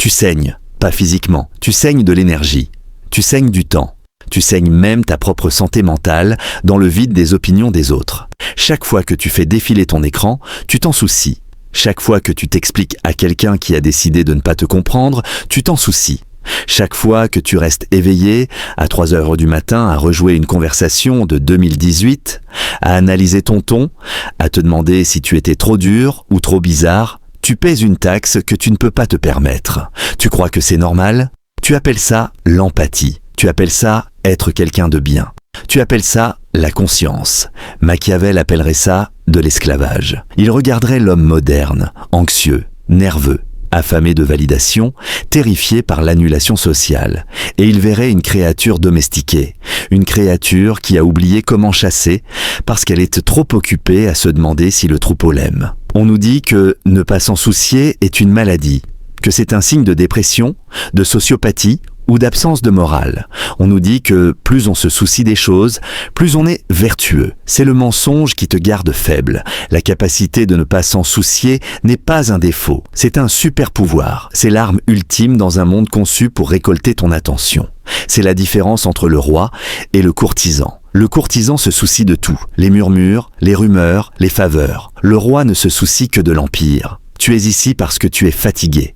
Tu saignes, pas physiquement, tu saignes de l'énergie, tu saignes du temps, tu saignes même ta propre santé mentale dans le vide des opinions des autres. Chaque fois que tu fais défiler ton écran, tu t'en soucies. Chaque fois que tu t'expliques à quelqu'un qui a décidé de ne pas te comprendre, tu t'en soucies. Chaque fois que tu restes éveillé à 3 heures du matin à rejouer une conversation de 2018, à analyser ton ton, à te demander si tu étais trop dur ou trop bizarre, tu paies une taxe que tu ne peux pas te permettre. Tu crois que c'est normal? Tu appelles ça l'empathie. Tu appelles ça être quelqu'un de bien. Tu appelles ça la conscience. Machiavel appellerait ça de l'esclavage. Il regarderait l'homme moderne, anxieux, nerveux, affamé de validation, terrifié par l'annulation sociale, et il verrait une créature domestiquée, une créature qui a oublié comment chasser parce qu'elle est trop occupée à se demander si le troupeau l'aime. On nous dit que ne pas s'en soucier est une maladie, que c'est un signe de dépression, de sociopathie ou d'absence de morale. On nous dit que plus on se soucie des choses, plus on est vertueux. C'est le mensonge qui te garde faible. La capacité de ne pas s'en soucier n'est pas un défaut, c'est un super pouvoir. C'est l'arme ultime dans un monde conçu pour récolter ton attention. C'est la différence entre le roi et le courtisan. Le courtisan se soucie de tout, les murmures, les rumeurs, les faveurs. Le roi ne se soucie que de l'empire. Tu es ici parce que tu es fatigué,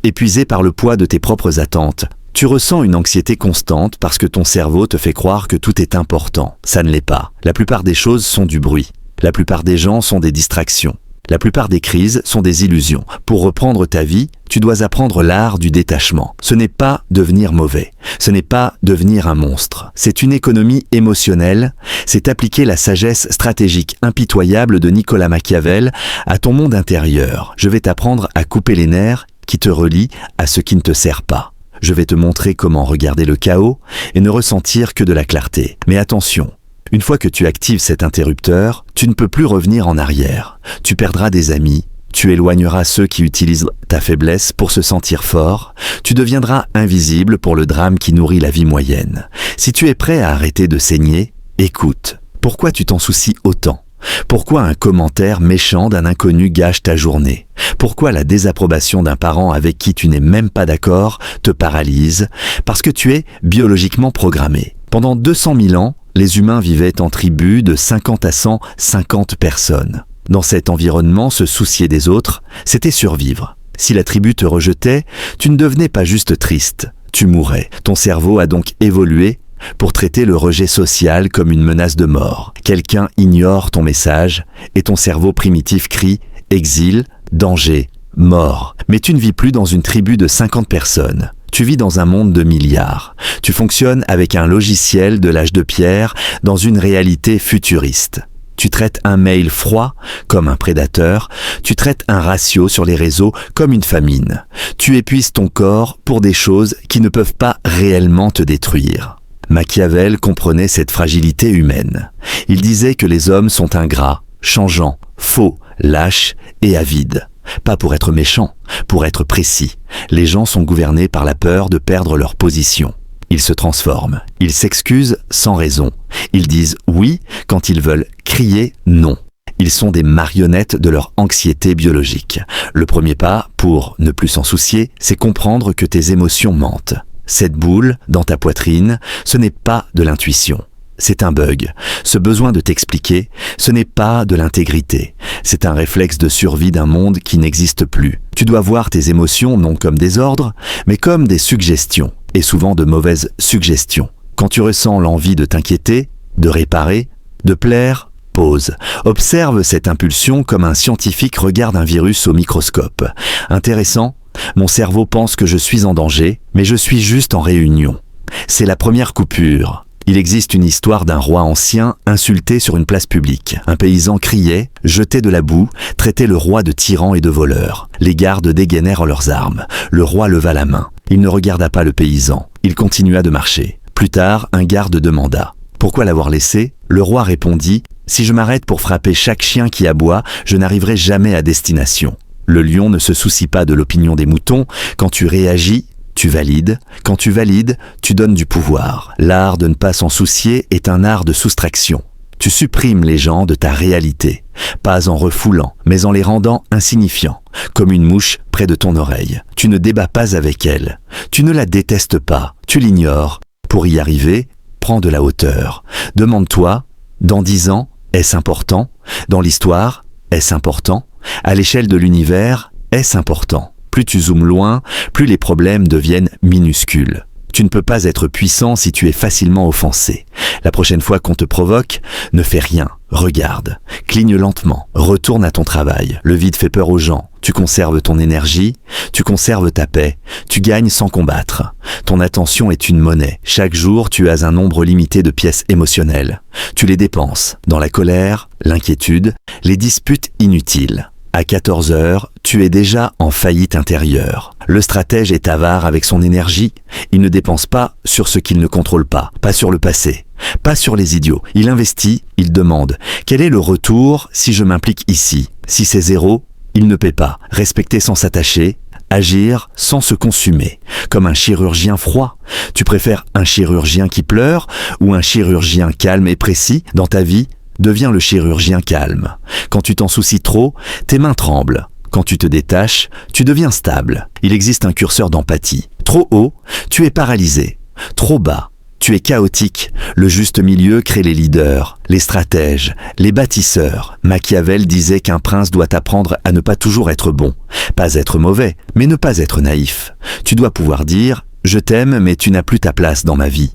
épuisé par le poids de tes propres attentes. Tu ressens une anxiété constante parce que ton cerveau te fait croire que tout est important. Ça ne l'est pas. La plupart des choses sont du bruit. La plupart des gens sont des distractions. La plupart des crises sont des illusions. Pour reprendre ta vie, tu dois apprendre l'art du détachement. Ce n'est pas devenir mauvais. Ce n'est pas devenir un monstre. C'est une économie émotionnelle. C'est appliquer la sagesse stratégique impitoyable de Nicolas Machiavel à ton monde intérieur. Je vais t'apprendre à couper les nerfs qui te relient à ce qui ne te sert pas. Je vais te montrer comment regarder le chaos et ne ressentir que de la clarté. Mais attention, une fois que tu actives cet interrupteur, tu ne peux plus revenir en arrière. Tu perdras des amis, tu éloigneras ceux qui utilisent ta faiblesse pour se sentir fort, tu deviendras invisible pour le drame qui nourrit la vie moyenne. Si tu es prêt à arrêter de saigner, écoute. Pourquoi tu t'en soucies autant ? Pourquoi un commentaire méchant d'un inconnu gâche ta journée? Pourquoi la désapprobation d'un parent avec qui tu n'es même pas d'accord te paralyse? Parce que tu es biologiquement programmé. Pendant 200 000 ans, les humains vivaient en tribus de 50 à 150 personnes. Dans cet environnement, se soucier des autres, c'était survivre. Si la tribu te rejetait, tu ne devenais pas juste triste, tu mourais. Ton cerveau a donc évolué pour traiter le rejet social comme une menace de mort. Quelqu'un ignore ton message et ton cerveau primitif crie « exil, danger, mort ». Mais tu ne vis plus dans une tribu de 50 personnes. Tu vis dans un monde de milliards. Tu fonctionnes avec un logiciel de l'âge de pierre dans une réalité futuriste. Tu traites un mail froid comme un prédateur, tu traites un ratio sur les réseaux comme une famine. Tu épuises ton corps pour des choses qui ne peuvent pas réellement te détruire. Machiavel comprenait cette fragilité humaine. Il disait que les hommes sont ingrats, changeants, faux, lâches et avides. Pas pour être méchants, pour être précis. Les gens sont gouvernés par la peur de perdre leur position. Ils se transforment, ils s'excusent sans raison. Ils disent oui quand ils veulent crier non. Ils sont des marionnettes de leur anxiété biologique. Le premier pas, pour ne plus s'en soucier, c'est comprendre que tes émotions mentent. Cette boule dans ta poitrine, ce n'est pas de l'intuition. C'est un bug. Ce besoin de t'expliquer, ce n'est pas de l'intégrité. C'est un réflexe de survie d'un monde qui n'existe plus. Tu dois voir tes émotions non comme des ordres, mais comme des suggestions, et souvent de mauvaises suggestions. Quand tu ressens l'envie de t'inquiéter, de réparer, de plaire, pause. Observe cette impulsion comme un scientifique regarde un virus au microscope. Intéressant ? Mon cerveau pense que je suis en danger, mais je suis juste en réunion. C'est la première coupure. Il existe une histoire d'un roi ancien insulté sur une place publique. Un paysan criait, jetait de la boue, traitait le roi de tyran et de voleur. Les gardes dégainèrent leurs armes. Le roi leva la main. Il ne regarda pas le paysan. Il continua de marcher. Plus tard, un garde demanda « Pourquoi l'avoir laissé ?» Le roi répondit « Si je m'arrête pour frapper chaque chien qui aboie, je n'arriverai jamais à destination. » Le lion ne se soucie pas de l'opinion des moutons. Quand tu réagis, tu valides. Quand tu valides, tu donnes du pouvoir. L'art de ne pas s'en soucier est un art de soustraction. Tu supprimes les gens de ta réalité, pas en refoulant, mais en les rendant insignifiants, comme une mouche près de ton oreille. Tu ne débats pas avec elle, tu ne la détestes pas, tu l'ignores. Pour y arriver, prends de la hauteur. Demande-toi, dans 10 ans, est-ce important? Dans l'histoire, est-ce important? À l'échelle de l'univers, est-ce important? Plus tu zoomes loin, plus les problèmes deviennent minuscules. Tu ne peux pas être puissant si tu es facilement offensé. La prochaine fois qu'on te provoque, ne fais rien, regarde, cligne lentement, retourne à ton travail. Le vide fait peur aux gens. Tu conserves ton énergie, tu conserves ta paix, tu gagnes sans combattre. Ton attention est une monnaie. Chaque jour, tu as un nombre limité de pièces émotionnelles. Tu les dépenses dans la colère, l'inquiétude, les disputes inutiles. À 14 heures, tu es déjà en faillite intérieure. Le stratège est avare avec son énergie. Il ne dépense pas sur ce qu'il ne contrôle pas sur le passé, pas sur les idiots. Il investit, il demande. Quel est le retour si je m'implique ici? Si c'est 0, il ne paie pas. Respecter sans s'attacher, agir sans se consumer. Comme un chirurgien froid. Tu préfères un chirurgien qui pleure ou un chirurgien calme et précis dans ta vie? Deviens le chirurgien calme. Quand tu t'en soucies trop, tes mains tremblent. Quand tu te détaches, tu deviens stable. Il existe un curseur d'empathie. Trop haut, tu es paralysé. Trop bas, tu es chaotique. Le juste milieu crée les leaders, les stratèges, les bâtisseurs. Machiavel disait qu'un prince doit apprendre à ne pas toujours être bon. Pas être mauvais, mais ne pas être naïf. Tu dois pouvoir dire « Je t'aime, mais tu n'as plus ta place dans ma vie ».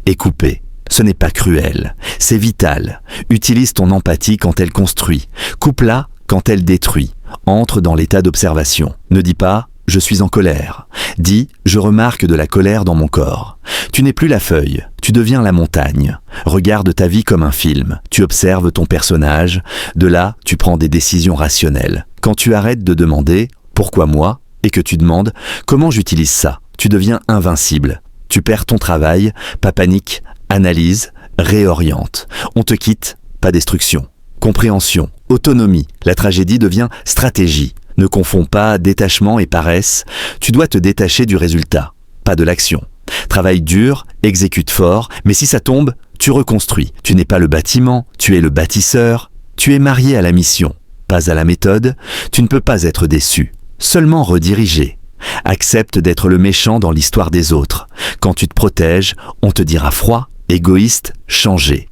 Et couper. Ce n'est pas cruel, c'est vital. Utilise ton empathie quand elle construit. Coupe-la quand elle détruit. Entre dans l'état d'observation. Ne dis pas « je suis en colère ». Dis « je remarque de la colère dans mon corps ». Tu n'es plus la feuille, tu deviens la montagne. Regarde ta vie comme un film. Tu observes ton personnage. De là, tu prends des décisions rationnelles. Quand tu arrêtes de demander « pourquoi moi ?» et que tu demandes « comment j'utilise ça ?» tu deviens invincible. Tu perds ton travail, pas panique. Analyse, réoriente. On te quitte, pas destruction. Compréhension, autonomie. La tragédie devient stratégie. Ne confonds pas détachement et paresse. Tu dois te détacher du résultat, pas de l'action. Travaille dur, exécute fort, mais si ça tombe, tu reconstruis. Tu n'es pas le bâtiment, tu es le bâtisseur. Tu es marié à la mission, pas à la méthode. Tu ne peux pas être déçu, seulement redirigé. Accepte d'être le méchant dans l'histoire des autres. Quand tu te protèges, on te dira froid, égoïste, changé.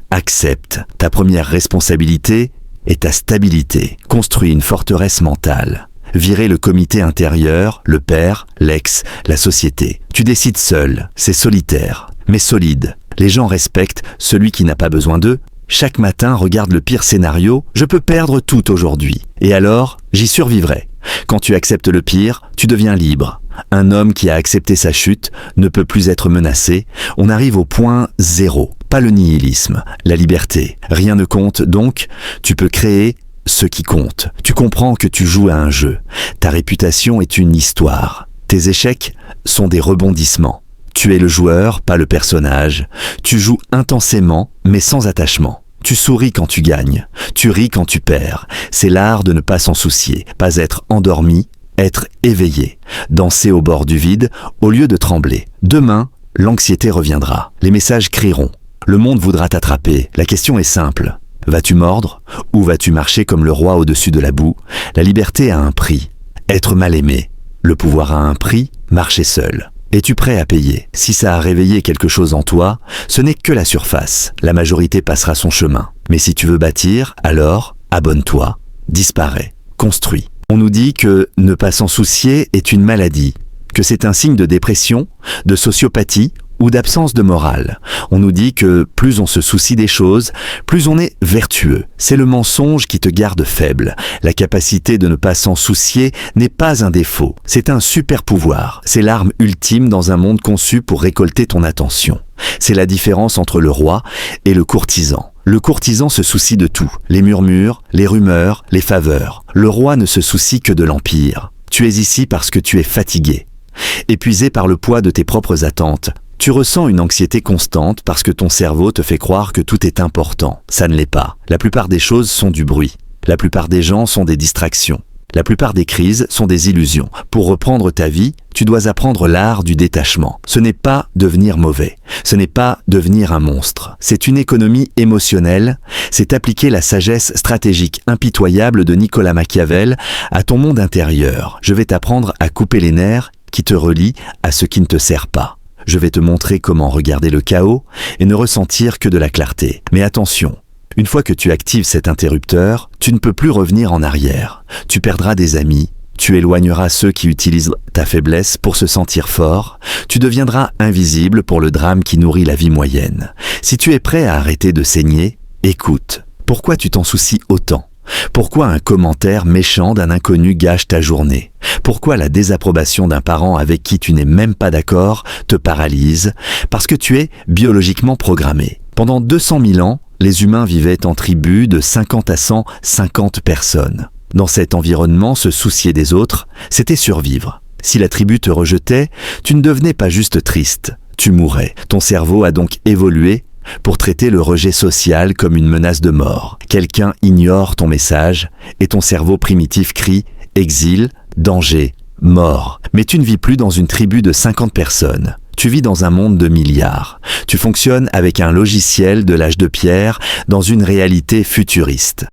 Accepte. Ta première responsabilité est ta stabilité. Construis une forteresse mentale. Virez le comité intérieur, le père, l'ex, la société. Tu décides seul. C'est solitaire, mais solide. Les gens respectent celui qui n'a pas besoin d'eux. Chaque matin, regarde le pire scénario. Je peux perdre tout aujourd'hui. Et alors, j'y survivrai. Quand tu acceptes le pire, tu deviens libre. Un homme qui a accepté sa chute ne peut plus être menacé. On arrive au point 0. Pas le nihilisme, la liberté. Rien ne compte donc, tu peux créer ce qui compte. Tu comprends que tu joues à un jeu. Ta réputation est une histoire. Tes échecs sont des rebondissements. Tu es le joueur, pas le personnage. Tu joues intensément, mais sans attachement. Tu souris quand tu gagnes, tu ris quand tu perds. C'est l'art de ne pas s'en soucier, pas être endormi, être éveillé. Danser au bord du vide au lieu de trembler. Demain, l'anxiété reviendra. Les messages crieront. Le monde voudra t'attraper. La question est simple. Vas-tu mordre ou vas-tu marcher comme le roi au-dessus de la boue? La liberté a un prix. Être mal aimé. Le pouvoir a un prix, marcher seul. Es-tu prêt à payer? Si ça a réveillé quelque chose en toi, ce n'est que la surface. La majorité passera son chemin. Mais si tu veux bâtir, alors abonne-toi, disparais, construis. On nous dit que ne pas s'en soucier est une maladie, que c'est un signe de dépression, de sociopathie ou d'absence de morale. On nous dit que plus on se soucie des choses, plus on est vertueux. C'est le mensonge qui te garde faible. La capacité de ne pas s'en soucier n'est pas un défaut, c'est un super pouvoir. C'est l'arme ultime dans un monde conçu pour récolter ton attention. C'est la différence entre le roi et le courtisan. Le courtisan se soucie de tout, les murmures, les rumeurs, les faveurs. Le roi ne se soucie que de l'empire. Tu es ici parce que tu es fatigué, épuisé par le poids de tes propres attentes. Tu ressens une anxiété constante parce que ton cerveau te fait croire que tout est important. Ça ne l'est pas. La plupart des choses sont du bruit. La plupart des gens sont des distractions. La plupart des crises sont des illusions. Pour reprendre ta vie, tu dois apprendre l'art du détachement. Ce n'est pas devenir mauvais. Ce n'est pas devenir un monstre. C'est une économie émotionnelle. C'est appliquer la sagesse stratégique impitoyable de Nicolas Machiavel à ton monde intérieur. Je vais t'apprendre à couper les nerfs qui te relient à ce qui ne te sert pas. Je vais te montrer comment regarder le chaos et ne ressentir que de la clarté. Mais attention, une fois que tu actives cet interrupteur, tu ne peux plus revenir en arrière. Tu perdras des amis, tu éloigneras ceux qui utilisent ta faiblesse pour se sentir fort, tu deviendras invisible pour le drame qui nourrit la vie moyenne. Si tu es prêt à arrêter de saigner, écoute. Pourquoi tu t'en soucies autant ? Pourquoi un commentaire méchant d'un inconnu gâche ta journée ? Pourquoi la désapprobation d'un parent avec qui tu n'es même pas d'accord te paralyse ? Parce que tu es biologiquement programmé. Pendant 200 000 ans, les humains vivaient en tribus de 50 à 150 personnes. Dans cet environnement, se soucier des autres, c'était survivre. Si la tribu te rejetait, tu ne devenais pas juste triste, tu mourais. Ton cerveau a donc évolué pour traiter le rejet social comme une menace de mort. Quelqu'un ignore ton message et ton cerveau primitif crie « exil, danger, mort ». Mais tu ne vis plus dans une tribu de 50 personnes. Tu vis dans un monde de milliards. Tu fonctionnes avec un logiciel de l'âge de pierre dans une réalité futuriste.